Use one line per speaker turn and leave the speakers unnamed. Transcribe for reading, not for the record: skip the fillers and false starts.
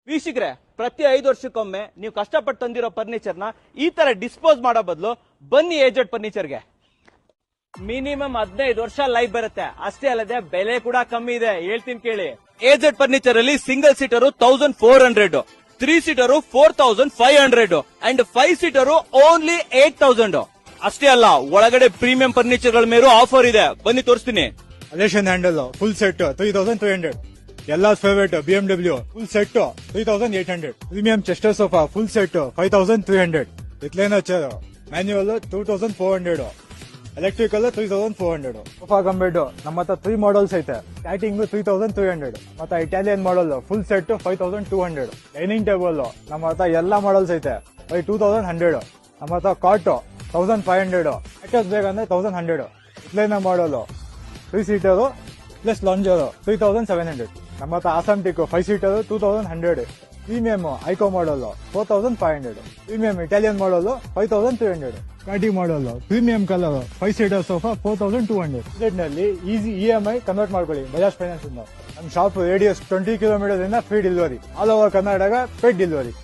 ವೀಕ್ಷಕರೇ, ಪ್ರತಿ 5 ವರ್ಷಕ್ಕೊಮ್ಮೆ ನೀವು ಕಷ್ಟಪಟ್ಟು ತಂದಿರೋ ಫರ್ನಿಚರ್ ನ ಈ ತರ ಡಿಸ್ಪೋಸ್ ಮಾಡೋ ಬದಲು ಬನ್ನಿ ಏಜೆಡ್ ಫರ್ನಿಚರ್ಗೆ. ಮಿನಿಮಮ್ 15 ವರ್ಷ ಲೈಫ್ ಬರುತ್ತೆ. ಅಷ್ಟೇ ಅಲ್ಲದೆ ಬೆಲೆ ಕೂಡ ಕಮ್ಮಿ ಇದೆ, ಹೇಳ್ತೀನಿ ಕೇಳಿ. ಏಜೆಡ್ ಫರ್ನಿಚರ್ ಅಲ್ಲಿ single seater 1400, 3 seater 4500 and 5 seater only 8000. ಅಷ್ಟೇ ಅಲ್ಲ, ಒಳಗಡೆ ಪ್ರೀಮಿಯಂ ಫರ್ನಿಚರ್ ಗಳ ಮೇಲೂ ಆಫರ್ ಇದೆ. ಬನ್ನಿ ತೋರಿಸ್ತೀನಿ.
ಅಲೇಷನ್ ಹ್ಯಾಂಡಲ್ ಫುಲ್ ಸೆಟ್ 3300. ಎಲ್ಲಾಸ್ favourite BMW full set 3800. Premium chester sofa full set 5300. Recliner chair manual 2400. Electrical 3400. Sofa cum bed ನಮ್ಮ ಹತ್ರ 3 ಮಾಡಲ್ಸ್ ಐತೆ. ಸ್ಟಾರ್ಟಿಂಗ್ 3300. ಮತ್ತೆ Italian model full set 5200. Dining table ನಮ್ಮ ಹತ್ರ ಎಲ್ಲಾ ಮಾಡಲ್ಸ್ ಐತೆ 2100. ನಮ್ಮ ಹತ್ರ ಕಾಟ್ 1500. ಅಟ್ಯಾಚ್ ಬೇಕಂದ್ರೆ 1100. Recliner model 3 seater plus lounger 3700. ನಮ್ಮ ಹತ್ರ ಆಸಂಟಿಕ್ 5 ಸೀಟರ್ 2100. ಪ್ರೀಮಿಯಂ ಐಕೋ model 4500. Premium Italian model 5300. Party model premium colour 5 seater sofa 4200. Budget ನಲ್ಲಿ ಈಸಿ EMI ಕನ್ವರ್ಟ್ ಮಾಡ್ಕೊಳ್ಳಿ ಬಜಾಜ್ ಫೈನಾನ್ಸ್ ಇಂದ. ನಮ್ಮ ಶಾಪ್ ರೇಡಿಯಸ್ 20 ಕಿಲೋಮೀಟರ್ ಇಂದ free delivery. All over Karnataka paid delivery.